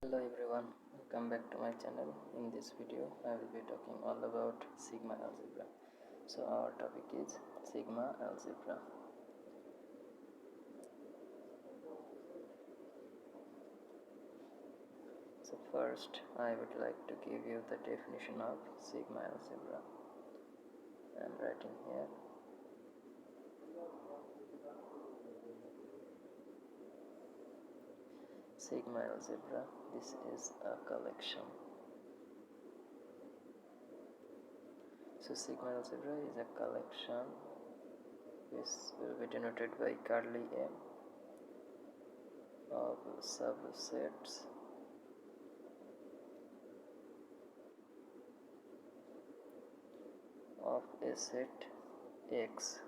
Hello everyone, welcome back to my channel. In this video I will be talking all about sigma algebra. So our topic is sigma algebra. So first I would like to give you the definition of sigma algebra. I am writing here. Sigma algebra, this is a collection. So sigma algebra is a collection which will be denoted by curly m of subsets of a set X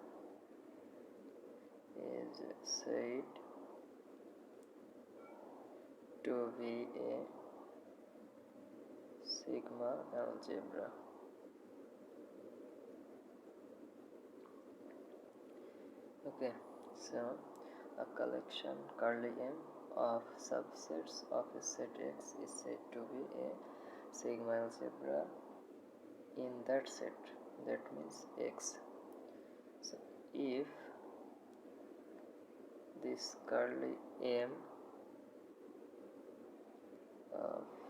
is said to be a sigma algebra. Okay, so a collection curly m of subsets of a set X is said to be a sigma algebra in that set, that means X. So if this curly m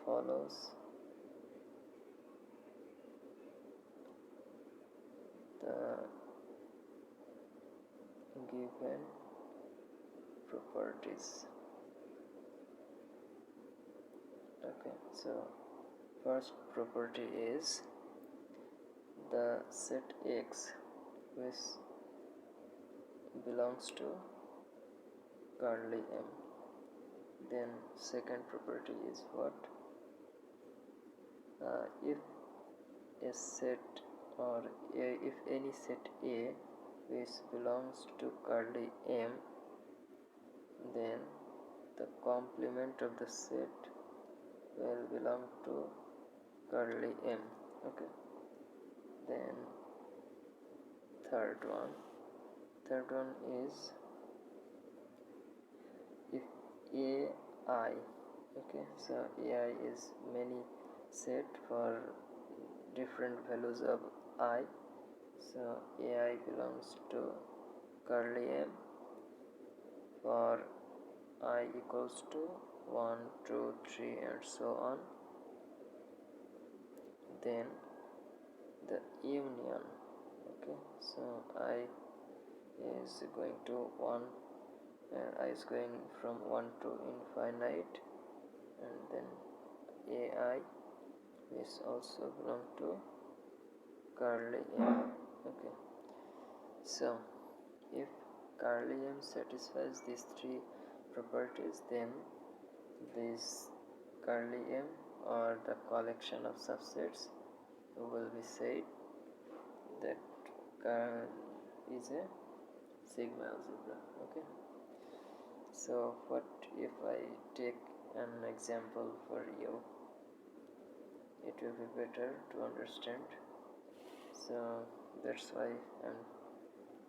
follows the given properties. Okay, so first property is the set X which belongs to curly m. Then second property is what? If a set or if any set A which belongs to curly m, then the complement of the set will belong to curly m. Okay, then third one is if ai, okay, so ai is many set for different values of I, so ai belongs to curly m for I equals to 1, 2, 3 and so on. Then the union, okay, so I is going to 1 and I is going from 1 to infinite, and then ai is also belong to curly m. Okay, so if curly m satisfies these three properties, then this curly m or the collection of subsets will be said that is a sigma algebra. Okay, so what if I take an example for you? It will be better to understand, so that's why I'm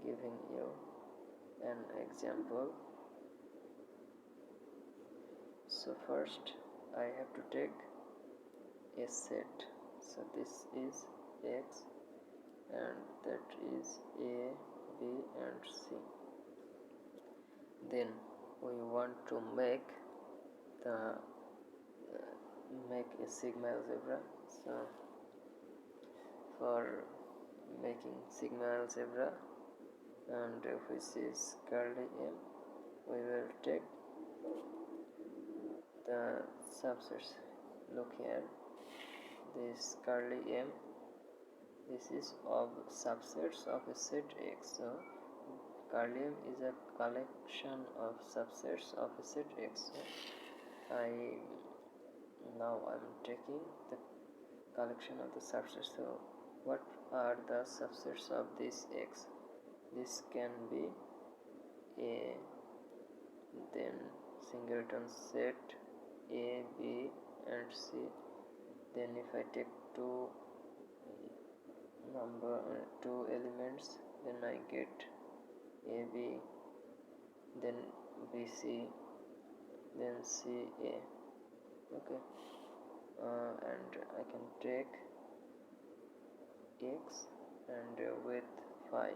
giving you an example. So first I have to take a set, so this is X and that is A, B and C. Then we want to make a sigma algebra. So for making sigma algebra, and which is curly m, we will take the subsets. Look here, this curly m, this is of subsets of a set X. So curly m is a collection of subsets of a set X. So now I'm taking the collection of the subsets. So what are the subsets of this X? This can be A, then singleton set A, B and C. Then if I take two elements, then I get AB, then BC, then CA. Okay, and I can take x and with phi.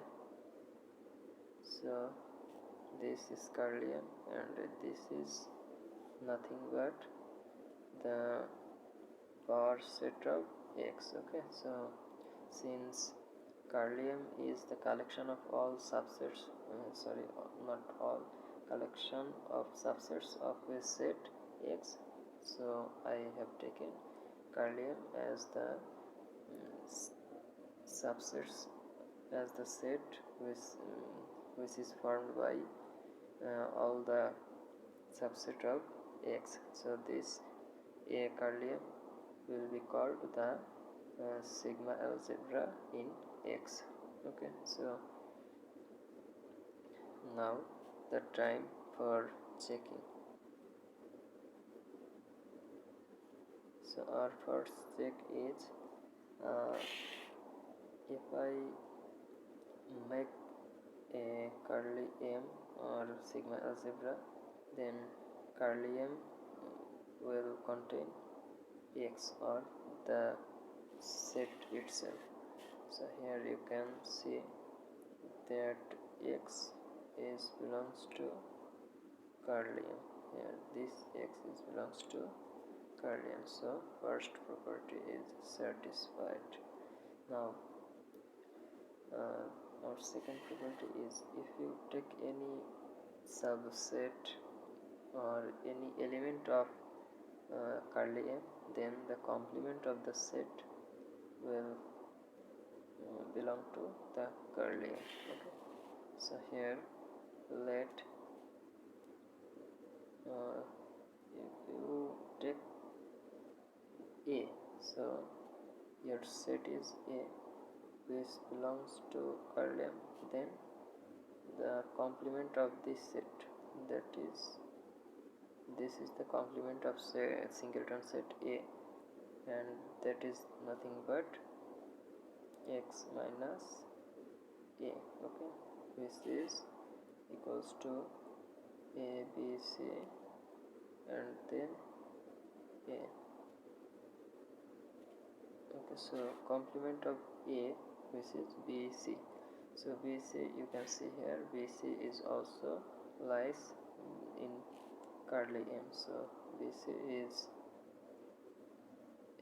So this is Carlian and this is nothing but the power set of x. Okay, so since Carlium is the collection of all subsets, not all, collection of subsets of a set x, so I have taken Carlium as the subsets, as the set which is formed by all the subset of x. So this a Carlium will be called the sigma algebra in x. Okay, so now the time for checking. So our first check is if I make a curly m or sigma algebra, then curly m will contain x or the set itself. So here you can see that x is belongs to curly m. Here this x is belongs to curly m. So first property is satisfied. Now our second property is if you take any subset or any element of curly m, then the complement of the set will belong to the curly m. Okay, so here let if you take a, so your set is a which belongs to curly m, then the complement of this set, that is this is the complement of say singleton set A, and that is nothing but x minus a. Okay, which is equals to a b c and then a. Okay, so complement of a which is bc. So bc, you can see here bc is also lies in curly m. So bc is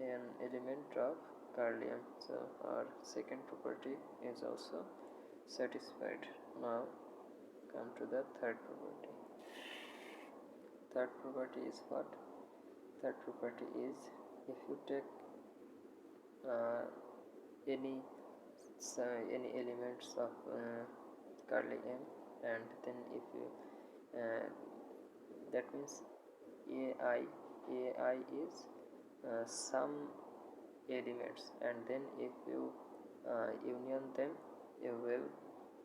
an element of curly m. So our second property is also satisfied. Now come to the third property. Third property is what? Third property is if you take any elements of curly m, and then if you that means ai is some elements, and then if you union them, you will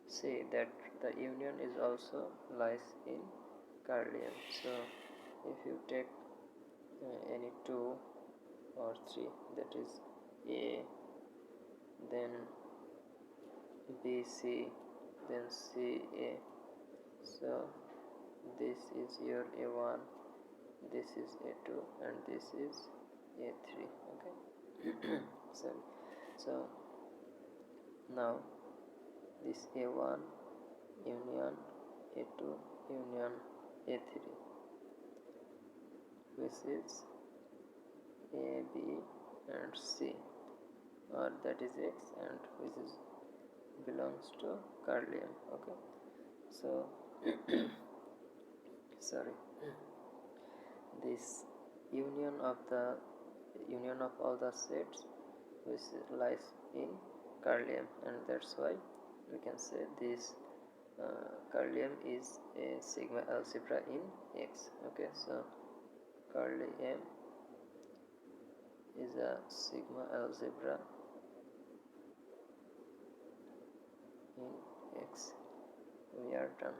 see that the union is also lies in curly m. So if you take any two or three, that is a, then bc, then ca, so this is your a1, this is a2, and this is a3. Okay. Sorry. So now this a1 union a2 union a3, which is a, b and c, or that is x, and which is belongs to curly m. Okay, so sorry, this union of all the sets which lies in curly m, and that's why we can say this curly m is a sigma algebra in x. Okay, so curly m is a sigma algebra in x. We are done.